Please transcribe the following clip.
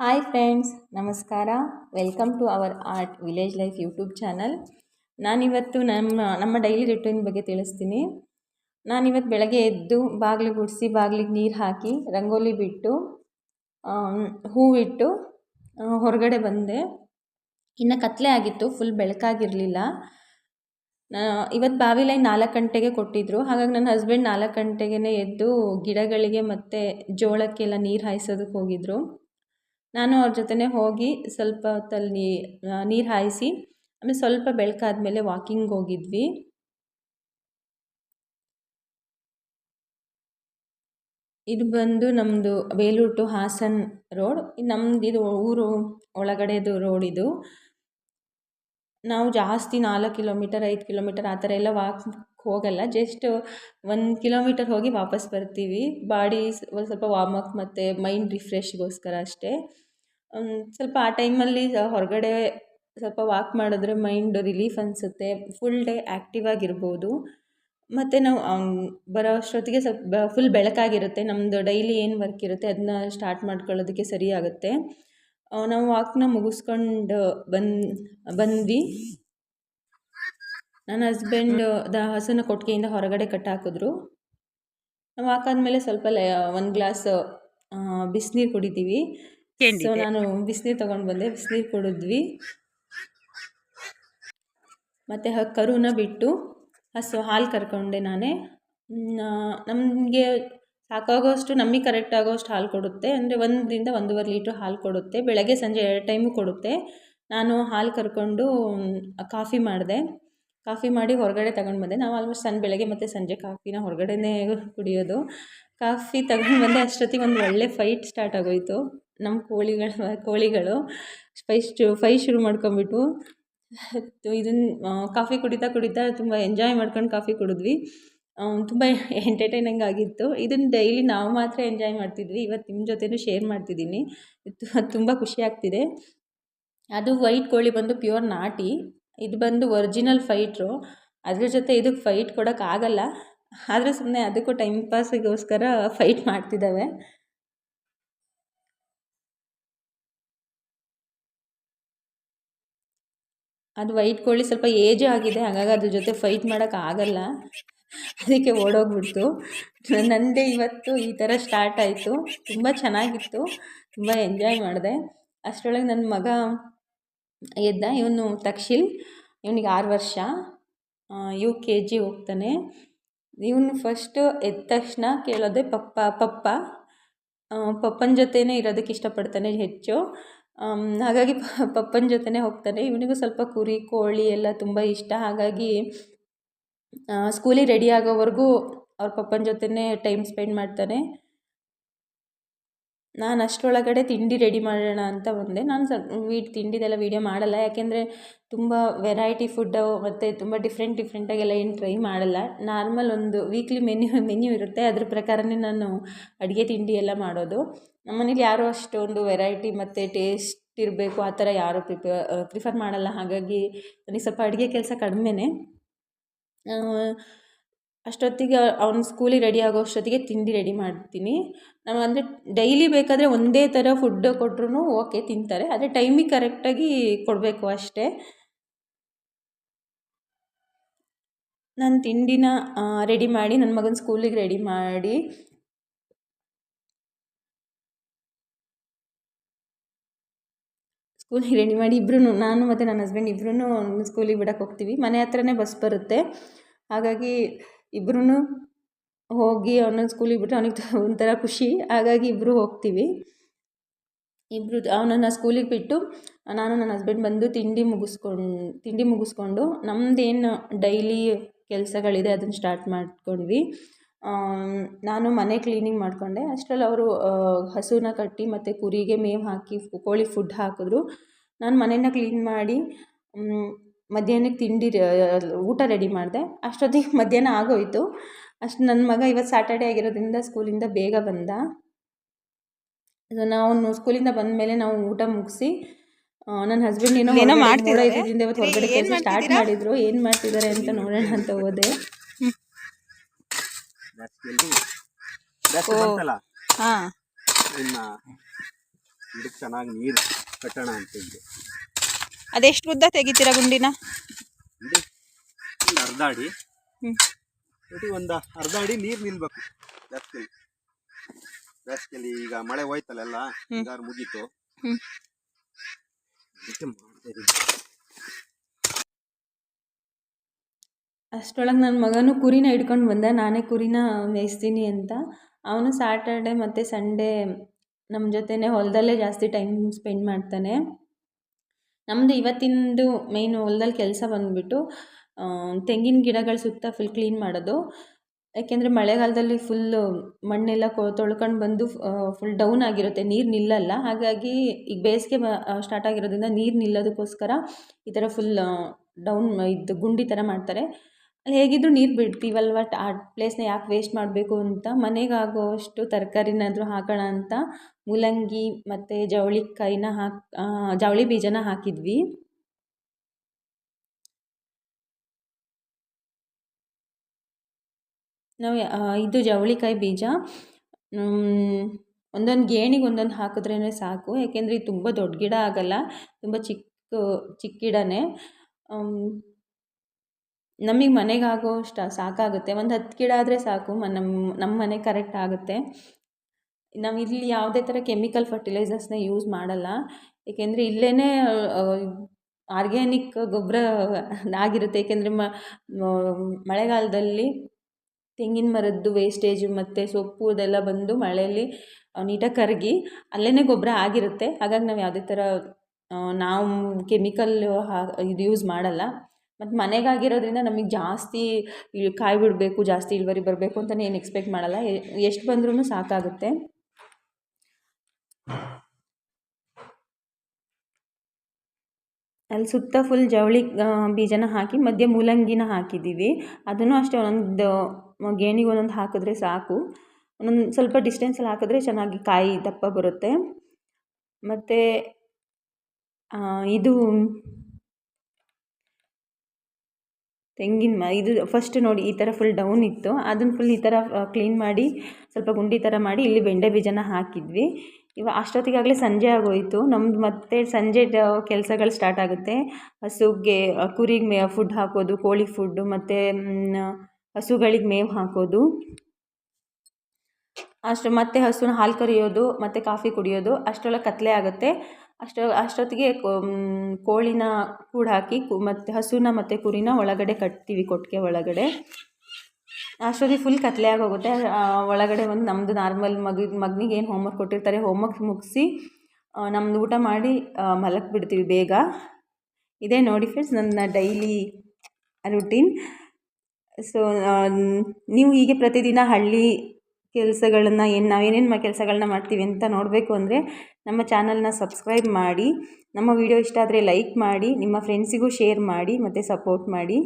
Hi friends, ನಮಸ್ಕಾರ. Welcome to our art village life YouTube channel. ನಾನಿವತ್ತು ನಮ್ಮ daily routine ಬಗ್ಗೆ ತಿಳಿಸ್ತೀನಿ. ನಾನಿವತ್ತು ಬೆಳಗ್ಗೆ ಎದ್ದು ಬಾಗಿಲು ಗುಡಿಸಿ ಬಾಗಿಲಿಗೆ ನೀರು ಹಾಕಿ ರಂಗೋಲಿ ಬಿಟ್ಟು ಹೂವಿಟ್ಟು ಹೊರಗಡೆ ಬಂದೆ. ಇನ್ನು ಕತ್ತಲೆ ಆಗಿತ್ತು, ಫುಲ್ ಬೆಳಕಾಗಿರಲಿಲ್ಲ. ಇವತ್ತು ಬಾವಿ ಲೈನ್ 4 ಗಂಟೆಗೆ ಕೊಟ್ಟಿದ್ದರು. ಹಾಗಾಗಿ ನನ್ನ ಹಸ್ಬೆಂಡ್ 4 ಗಂಟೆಗೆ ಎದ್ದು ಗಿಡಗಳಿಗೆ ಮತ್ತು ಜೋಳಕ್ಕೆಲ್ಲ ನೀರು ಹಾಯಿಸೋದಕ್ಕೆ ಹೋಗಿದ್ದರು. ನಾನು ಅವ್ರ ಜೊತೆನೇ ಹೋಗಿ ಸ್ವಲ್ಪ ಹೊತ್ತಲ್ಲಿ ನೀರು ಹಾಯಿಸಿ ಆಮೇಲೆ ಸ್ವಲ್ಪ ಬೆಳಕಾದ್ಮೇಲೆ ವಾಕಿಂಗ್ ಹೋಗಿದ್ವಿ. ಇದು ಬಂದು ನಮ್ಮದು ಬೇಲೂರು ಟು ಹಾಸನ್ ರೋಡ್. ನಮ್ದು ಇದು ಊರು ಒಳಗಡೆದು ರೋಡ್ ಇದು. ನಾವು ಜಾಸ್ತಿ 4 ಕಿಲೋಮೀಟರ್ 5 ಕಿಲೋಮೀಟರ್ ಆ ಥರ ಎಲ್ಲ ವಾಕ್ ಹೋಗಲ್ಲ. ಜಸ್ಟ್ 1 ಕಿಲೋಮೀಟರ್ ಹೋಗಿ ವಾಪಸ್ ಬರ್ತೀವಿ. ಬಾಡಿ ಸ್ವಲ್ಪ ವಾರ್ಮಪ್ ಮತ್ತು ಮೈಂಡ್ ರಿಫ್ರೆಶ್ಗೋಸ್ಕರ ಅಷ್ಟೇ. ಸ್ವಲ್ಪ ಆ ಟೈಮಲ್ಲಿ ಹೊರಗಡೆ ಸ್ವಲ್ಪ ವಾಕ್ ಮಾಡಿದ್ರೆ ಮೈಂಡ್ ರಿಲೀಫ್ ಅನಿಸುತ್ತೆ. ಫುಲ್ ಡೇ ಆ್ಯಕ್ಟಿವ್ ಆಗಿರ್ಬೋದು. ಮತ್ತು ನಾವು ಬರೋ ಅಷ್ಟೊತ್ತಿಗೆ ಸ್ವಲ್ಪ ಫುಲ್ ಬೆಳಕಾಗಿರುತ್ತೆ. ನಮ್ಮದು ಡೈಲಿ ಏನು ವರ್ಕ್ ಇರುತ್ತೆ ಅದನ್ನ ಸ್ಟಾರ್ಟ್ ಮಾಡ್ಕೊಳ್ಳೋದಕ್ಕೆ ಸರಿ ಆಗುತ್ತೆ. ನಾವು ವಾಕ್ನ ಮುಗಿಸ್ಕೊಂಡು ಬಂದ್ವಿ. ನನ್ನ ಹಸ್ಬೆಂಡ್ ಹಸುನ ಕೊಟ್ಟಿಗೆಯಿಂದ ಹೊರಗಡೆ ಕಟ್ಟಾಕಿದ್ರು. ನಾವು ಹಾಕಾದ್ಮೇಲೆ ಸ್ವಲ್ಪ 1 ಗ್ಲಾಸ್ ಬಿಸಿನೀರು ಕುಡಿತೀವಿ. ಸೊ ನಾನು ಬಿಸಿನೀರು ತೊಗೊಂಡು ಬಂದೆ, ಬಿಸಿನೀರು ಕುಡಿದ್ವಿ. ಮತ್ತು ಕರುನ ಬಿಟ್ಟು ಹಸು ಹಾಲು ಕರ್ಕೊಂಡೆ ನಾನೇ. ನಮಗೆ ಸಾಕಾಗೋಷ್ಟು, ನಮಗೆ ಕರೆಕ್ಟ್ ಆಗೋಷ್ಟು ಹಾಲು ಕೊಡುತ್ತೆ. ಅಂದರೆ 1 ರಿಂದ 1.5 ಲೀಟ್ರ್ ಹಾಲು ಕೊಡುತ್ತೆ. ಬೆಳಗ್ಗೆ ಸಂಜೆ 2 ಟೈಮು ಕೊಡುತ್ತೆ. ನಾನು ಹಾಲು ಕರ್ಕೊಂಡು ಕಾಫಿ ಮಾಡಿದೆ. ಕಾಫಿ ಮಾಡಿ ಹೊರಗಡೆ ತಗೊಂಡು ಬಂದೆ. ನಾವು ಆಲ್ಮೋಸ್ಟ್ ಬೆಳಗ್ಗೆ ಮತ್ತು ಸಂಜೆ ಕಾಫಿನ ಹೊರಗಡೆನೇ ಕುಡಿಯೋದು. ಕಾಫಿ ತಗೊಂಡು ಬಂದೆ ಅಷ್ಟೊತ್ತಿಗೆ ಒಂದು ಒಳ್ಳೆ ಫೈಟ್ ಸ್ಟಾರ್ಟ್ ಆಗೋಯಿತು. ನಮ್ಮ ಕೋಳಿಗಳು ಫೈಟ್ ಶುರು ಮಾಡ್ಕೊಂಬಿಟ್ಟು ಇದನ್ನು ಕಾಫಿ ಕುಡಿತಾ ತುಂಬ ಎಂಜಾಯ್ ಮಾಡ್ಕೊಂಡು ಕಾಫಿ ಕುಡಿದ್ವಿ. ತುಂಬ ಎಂಟರ್ಟೈನಿಂಗ್ ಆಗಿತ್ತು. ಇದನ್ನು ಡೈಲಿ ನಾವು ಮಾತ್ರ ಎಂಜಾಯ್ ಮಾಡ್ತಿದ್ವಿ. ಇವತ್ತು ನಿಮ್ಮ ಜೊತೆನೂ ಶೇರ್ ಮಾಡ್ತಿದ್ದೀನಿ. ತುಂಬ ಖುಷಿ ಆಗ್ತಿದೆ. ಅದು ವೈಟ್ ಕೋಳಿ ಬಂದು ಪ್ಯೂರ್ ನಾಟಿ. ಇದು ಬಂದು ಒರಿಜಿನಲ್ ಫೈಟ್ರು. ಅದ್ರ ಜೊತೆ ಇದಕ್ಕೆ ಫೈಟ್ ಕೊಡೋಕ್ಕಾಗಲ್ಲ. ಆದರೆ ಸುಮ್ಮನೆ ಅದಕ್ಕೂ ಟೈಮ್ ಪಾಸಿಗೋಸ್ಕರ ಫೈಟ್ ಮಾಡ್ತಿದ್ದಾವೆ. ಅದು ವೈಟ್ ಕೋಳಿ ಸ್ವಲ್ಪ ಏಜ್ ಆಗಿದೆ, ಹಾಗಾಗಿ ಅದ್ರ ಜೊತೆ ಫೈಟ್ ಮಾಡೋಕ್ಕಾಗಲ್ಲ. ಅದಕ್ಕೆ ಓಡೋಗ್ಬಿಡ್ತು. ನನ್ನದೇ ಇವತ್ತು ಈ ಥರ ಸ್ಟಾರ್ಟ್ ಆಯಿತು. ತುಂಬ ಚೆನ್ನಾಗಿತ್ತು, ತುಂಬ ಎಂಜಾಯ್ ಮಾಡಿದೆ. ಅಷ್ಟರೊಳಗೆ ನನ್ನ ಮಗ ಎದ್ದ. ಇವನು ತಕ್ಷಿಲ್, ಇವನಿಗೆ 6 ವರ್ಷ, UKG ಹೋಗ್ತಾನೆ. ಇವನು ಫಸ್ಟು ಎದ್ದ ತಕ್ಷಣ ಕೇಳೋದೆ ಪಪ್ಪನ ಜೊತೆನೇ ಇರೋದಕ್ಕೆ ಇಷ್ಟಪಡ್ತಾನೆ ಹೆಚ್ಚು. ಹಾಗಾಗಿ ಪಪ್ಪನ ಜೊತೆನೇ ಹೋಗ್ತಾನೆ. ಇವನಿಗೂ ಸ್ವಲ್ಪ ಕುರಿ ಕೋಳಿ ಎಲ್ಲ ತುಂಬ ಇಷ್ಟ. ಹಾಗಾಗಿ ಸ್ಕೂಲಿಗೆ ರೆಡಿ ಆಗೋವರೆಗೂ ಅವ್ರ ಪಪ್ಪನ ಜೊತೆನೇ ಟೈಮ್ ಸ್ಪೆಂಡ್ ಮಾಡ್ತಾನೆ. ನಾನು ಅಷ್ಟರೊಳಗಡೆ ತಿಂಡಿ ರೆಡಿ ಮಾಡೋಣ ಅಂತ ಬಂದೆ. ನಾನು ತಿಂಡಿದೆಲ್ಲ ವೀಡಿಯೋ ಮಾಡಲ್ಲ, ಯಾಕೆಂದರೆ ತುಂಬ ವೆರೈಟಿ ಫುಡ್ಡು ಮತ್ತು ತುಂಬ ಡಿಫ್ರೆಂಟಾಗೆಲ್ಲ ಏನು ಟ್ರೈ ಮಾಡಲ್ಲ. ನಾರ್ಮಲ್ ಒಂದು ವೀಕ್ಲಿ ಮೆನ್ಯೂ ಇರುತ್ತೆ, ಅದ್ರ ಪ್ರಕಾರನೇ ನಾನು ಅಡುಗೆ ತಿಂಡಿ ಎಲ್ಲ ಮಾಡೋದು. ನಮ್ಮ ಮನೇಲಿ ಯಾರೂ ಅಷ್ಟೊಂದು ವೆರೈಟಿ ಮತ್ತು ಟೇಸ್ಟ್ ಇರಬೇಕು ಆ ಥರ ಯಾರೂ ಪ್ರಿಫರ್ ಮಾಡಲ್ಲ. ಹಾಗಾಗಿ ನನಗೆ ಸ್ವಲ್ಪ ಅಡುಗೆ ಕೆಲಸ ಕಡಿಮೆನೇ. ಅಷ್ಟೊತ್ತಿಗೆ ಅವ್ನು ಸ್ಕೂಲಿಗೆ ರೆಡಿ ಆಗೋ ಅಷ್ಟೊತ್ತಿಗೆ ತಿಂಡಿ ರೆಡಿ ಮಾಡ್ತೀನಿ. ನಾವು ಅಂದರೆ ಡೈಲಿ ಬೇಕಾದರೆ ಒಂದೇ ಥರ ಫುಡ್ ಕೊಟ್ರೂ ಓಕೆ, ತಿಂತಾರೆ. ಆದರೆ ಟೈಮಿಗೆ ಕರೆಕ್ಟಾಗಿ ಕೊಡಬೇಕು ಅಷ್ಟೇ. ನಾನು ತಿಂಡಿನ ರೆಡಿ ಮಾಡಿ ನನ್ನ ಮಗನ ಸ್ಕೂಲಿಗೆ ರೆಡಿ ಮಾಡಿ ಇಬ್ಬರೂ, ನಾನು ಮತ್ತು ನನ್ನ ಹಸ್ಬೆಂಡ್ ಇಬ್ಬರೂ ಸ್ಕೂಲಿಗೆ ಬಿಡೋಕ್ಕೆ ಹೋಗ್ತೀವಿ. ಮನೆ ಹತ್ರನೇ ಬಸ್ ಬರುತ್ತೆ. ಹಾಗಾಗಿ ಇಬ್ಬರೂ ಹೋಗಿ ಅವನನ್ನು ಸ್ಕೂಲಿಗೆ ಬಿಟ್ಟರೆ ಅವನಿಗೆ ಒಂಥರ ಖುಷಿ. ಹಾಗಾಗಿ ಇಬ್ಬರು ಹೋಗ್ತೀವಿ. ಅವನನ್ನು ಸ್ಕೂಲಿಗೆ ಬಿಟ್ಟು ನಾನು ನನ್ನ ಹಸ್ಬೆಂಡ್ ಬಂದು ತಿಂಡಿ ಮುಗಿಸ್ಕೊಂಡು ನಮ್ಮದೇನು ಡೈಲಿ ಕೆಲಸಗಳಿದೆ ಅದನ್ನು ಸ್ಟಾರ್ಟ್ ಮಾಡ್ಕೊಂಡ್ವಿ. ನಾನು ಮನೆ ಕ್ಲೀನಿಂಗ್ ಮಾಡಿಕೊಂಡೆ. ಅಷ್ಟರಲ್ಲಿ ಅವರು ಹಸುನ ಕಟ್ಟಿ ಮತ್ತು ಕುರಿಗೆ ಮೇವು ಹಾಕಿ ಕೋಳಿ ಫುಡ್ ಹಾಕಿದ್ರು. ನಾನು ಮನೆಯನ್ನು ಕ್ಲೀನ್ ಮಾಡಿ ಮಧ್ಯಾಹ್ನಕ್ಕೆ ಊಟ ರೆಡಿ ಮಾಡಿದೆ. ಅಷ್ಟೊತ್ತಿಗೆ ಮಧ್ಯಾಹ್ನ ಆಗೋಯಿತು. ಅಷ್ಟು ನನ್ನ ಮಗ ಇವತ್ತು ಸ್ಯಾಟರ್ಡೇ ಆಗಿರೋದ್ರಿಂದ ಸ್ಕೂಲಿಂದ ಬೇಗ ಬಂದ. ನಾವು ಸ್ಕೂಲಿಂದ ಬಂದ ಮೇಲೆ ನಾವು ಊಟ ಮುಗಿಸಿ ನನ್ನ ಹಸ್ಬೆಂಡ್ ಏನೋ ಮಾಡ್ತಿದ್ದಾರೆ. ಇದರಿಂದ ಇವತ್ತು ಹೊರಗಡೆ ಕೆಲಸ ಸ್ಟಾರ್ಟ್ ಮಾಡಿದ್ರು. ಏನು ಮಾಡ್ತಿದ್ದಾರೆ ಅಂತ ನೋಡೋಣ ಅಂತ ಹೋದೆ. ಗಿಡಕ್ಕೆ ಚೆನ್ನಾಗಿ ನೀರು ಕಟ್ಟೋಣ ಅಂತ ಇದ್ದೆ. ಅದೆಷ್ಟು ಉದ್ದ ತೆಗಿತೀರಾ ಗುಂಡಿನ? ಒಂದು ಅರ್ಧ ಅಡಿ. ಒಂದು ಅರ್ಧ ಅಡಿ ನೀರು ನಿಲ್ಬೇಕು ಬೇಸಿಗೆಯಲ್ಲಿ. ಈಗ ಮಳೆ ಹೋಯ್ತಲ್ಲ, ಹಿಂಗಾರು ಮುಗೀತು. ಅಷ್ಟರೊಳಗೆ ನನ್ನ ಮಗನೂ ಕುರಿನ ಹಿಡ್ಕೊಂಡು ಬಂದ. ನಾನೇ ಕುರಿನ ಮೇಯಿಸ್ತೀನಿ ಅಂತ. ಅವನು ಸ್ಯಾಟರ್ಡೆ ಮತ್ತು ಸಂಡೇ ನಮ್ಮ ಜೊತೆನೇ ಹೊಲದಲ್ಲೇ ಜಾಸ್ತಿ ಟೈಮ್ ಸ್ಪೆಂಡ್ ಮಾಡ್ತಾನೆ. ನಮ್ಮದು ಇವತ್ತಿಂದು ಮೇಯ್ನು ಹೊಲದಲ್ಲಿ ಕೆಲಸ ಬಂದುಬಿಟ್ಟು ತೆಂಗಿನ ಗಿಡಗಳ ಸುತ್ತ ಫುಲ್ ಕ್ಲೀನ್ ಮಾಡೋದು. ಯಾಕೆಂದರೆ ಮಳೆಗಾಲದಲ್ಲಿ ಫುಲ್ಲು ಮಣ್ಣೆಲ್ಲ ತೊಳ್ಕೊಂಡು ಬಂದು ಫುಲ್ ಡೌನ್ ಆಗಿರುತ್ತೆ, ನೀರು ನಿಲ್ಲಲ್ಲ. ಹಾಗಾಗಿ ಈಗ ಬೇಸಿಗೆ ಸ್ಟಾರ್ಟ್ ಆಗಿರೋದ್ರಿಂದ ನೀರು ನಿಲ್ಲೋದಕ್ಕೋಸ್ಕರ ಈ ಥರ ಫುಲ್ ಡೌನ್ ಇದು ಗುಂಡಿ ಥರ ಮಾಡ್ತಾರೆ. ಅಲ್ಲಿ ಹೇಗಿದ್ದರೂ ನೀರು ಬಿಡ್ತೀವಲ್ವ, ಆ ಪ್ಲೇಸ್ನ ಯಾಕೆ ವೇಸ್ಟ್ ಮಾಡಬೇಕು ಅಂತ ಮನೆಗಾಗೋಷ್ಟು ತರಕಾರಿನಾದರೂ ಹಾಕೋಣ ಅಂತ ಮೂಲಂಗಿ ಮತ್ತು ಜವಳಿ ಬೀಜನ ಹಾಕಿದ್ವಿ. ನಾವು ಇದು ಜವಳಿಕಾಯಿ ಬೀಜ ಒಂದೊಂದು ಗೇಣಿಗೆ ಒಂದೊಂದು ಹಾಕಿದ್ರೇ ಸಾಕು. ಯಾಕೆಂದರೆ ಇದು ತುಂಬ ದೊಡ್ಡ ಗಿಡ ಆಗೋಲ್ಲ, ತುಂಬ ಚಿಕ್ಕ ಗಿಡನೇ. ನಮಗೆ ಮನೆಗಾಗೋಷ್ಟು ಸಾಕಾಗುತ್ತೆ. ಒಂದು 10 ಗಿಡ ಆದರೆ ಸಾಕು, ನಮ್ಮ ಮನೆ ಕರೆಕ್ಟ್ ಆಗುತ್ತೆ. ನಾವು ಇಲ್ಲಿ ಯಾವುದೇ ಥರ ಕೆಮಿಕಲ್ ಫರ್ಟಿಲೈಸರ್ಸ್ನ ಯೂಸ್ ಮಾಡಲ್ಲ. ಏಕೆಂದರೆ ಇಲ್ಲೇ ಆರ್ಗ್ಯಾನಿಕ್ ಗೊಬ್ಬರ ಆಗಿರುತ್ತೆ. ಏಕೆಂದರೆ ಮಳೆಗಾಲದಲ್ಲಿ ತೆಂಗಿನ ಮರದ್ದು ವೇಸ್ಟೇಜು ಮತ್ತು ಸೊಪ್ಪು ಇದೆಲ್ಲ ಬಂದು ಮಳೆಯಲ್ಲಿ ನೀಟಾಗಿ ಕರಗಿ ಅಲ್ಲೇ ಗೊಬ್ಬರ ಆಗಿರುತ್ತೆ. ಹಾಗಾಗಿ ನಾವು ಯಾವುದೇ ಥರ ನಾವು ಕೆಮಿಕಲ್ ಇದು ಯೂಸ್ ಮಾಡಲ್ಲ. ಮತ್ತು ಮನೆಗಾಗಿರೋದ್ರಿಂದ ನಮಗೆ ಜಾಸ್ತಿ ಕಾಯಿ ಬಿಡಬೇಕು, ಜಾಸ್ತಿ ಇಳುವರಿ ಬರಬೇಕು ಅಂತಲೇ ಏನು ಎಕ್ಸ್ಪೆಕ್ಟ್ ಮಾಡಲ್ಲ. ಎಷ್ಟು ಬಂದ್ರೂ ಸಾಕಾಗುತ್ತೆ. ಅಲ್ಲಿ ಸುತ್ತ ಫುಲ್ ಜವಳಿ ಬೀಜನ ಹಾಕಿ ಮಧ್ಯೆ ಮೂಲಂಗಿನ ಹಾಕಿದ್ದೀವಿ. ಅದನ್ನು ಅಷ್ಟೇ ಒಂದೊಂದು ಗೇಣಿಗೆ ಒಂದೊಂದು ಹಾಕಿದ್ರೆ ಸಾಕು. ಒಂದೊಂದು ಸ್ವಲ್ಪ ಡಿಸ್ಟೆನ್ಸಲ್ಲಿ ಹಾಕಿದ್ರೆ ಚೆನ್ನಾಗಿ ಕಾಯಿ ದಪ್ಪ ಬರುತ್ತೆ. ಮತ್ತು ಇದು ಇದು ಫಸ್ಟ್ ನೋಡಿ ಈ ಥರ ಫುಲ್ ಡೌನ್ ಇತ್ತು. ಅದನ್ನು ಫುಲ್ ಈ ಥರ ಕ್ಲೀನ್ ಮಾಡಿ ಸ್ವಲ್ಪ ಗುಂಡಿ ಥರ ಮಾಡಿ ಇಲ್ಲಿ ಬೆಂಡೆ ಬೀಜನ ಹಾಕಿದ್ವಿ. ಅಷ್ಟೊತ್ತಿಗಾಗಲೇ ಸಂಜೆ ಆಗೋಯಿತು. ನಮ್ದು ಮತ್ತೆ ಸಂಜೆ ಕೆಲಸಗಳು ಸ್ಟಾರ್ಟ್ ಆಗುತ್ತೆ. ಹಸುಗೆ ಕುರಿಗೆ ಫುಡ್ ಹಾಕೋದು, ಕೋಳಿ ಫುಡ್ಡು, ಮತ್ತು ಹಸುಗಳಿಗೆ ಮೇವು ಹಾಕೋದು. ಮತ್ತೆ ಹಸುನ ಹಾಲು ಕರೆಯೋದು ಮತ್ತು ಕಾಫಿ ಕುಡಿಯೋದು. ಅಷ್ಟರೊಳಗೆ ಕತ್ತಲೆ ಆಗುತ್ತೆ. ಅಷ್ಟೊತ್ತಿಗೆ ಕೋಳಿನ ಕೂಡ ಹಾಕಿ ಮತ್ತು ಹಸುನ ಮತ್ತು ಕುರಿನ ಒಳಗಡೆ ಕಟ್ತೀವಿ, ಕೊಟ್ಟಿಗೆ ಒಳಗಡೆ. ಅಷ್ಟೊತ್ತಿಗೆ ಫುಲ್ ಕತ್ತಲೆ ಆಗೋಗುತ್ತೆ. ಒಳಗಡೆ ಒಂದು ನಮ್ಮದು ನಾರ್ಮಲ್ ಮಗನಿಗೆ ಏನು ಹೋಮ್ವರ್ಕ್ ಕೊಟ್ಟಿರ್ತಾರೆ ಹೋಮ್ವರ್ಕ್ ಮುಗಿಸಿ ನಮ್ಮದು ಊಟ ಮಾಡಿ ಮಲಗಿಬಿಡ್ತೀವಿ ಬೇಗ. ಇದೇ ನೋಡಿ ಫ್ರೆಂಡ್ಸ್ ನನ್ನ ಡೈಲಿ ರುಟೀನ್. ಸೊ ನೀವು ಹೀಗೆ ಪ್ರತಿದಿನ ಹಳ್ಳಿ ಕೆಲಸಗಳನ್ನು ನಾವೇನೇನು ಕೆಲಸಗಳನ್ನ ಮಾಡ್ತೀವಿ ಅಂತ ನೋಡಬೇಕು ಅಂದರೆ ನಮ್ಮ ಚಾನಲ್ನ ಸಬ್ಸ್ಕ್ರೈಬ್ ಮಾಡಿ. ನಮ್ಮ ವಿಡಿಯೋ ಇಷ್ಟ ಆದರೆ ಲೈಕ್ ಮಾಡಿ, ನಿಮ್ಮ ಫ್ರೆಂಡ್ಸಿಗೂ ಶೇರ್ ಮಾಡಿ ಮತ್ತು ಸಪೋರ್ಟ್ ಮಾಡಿ.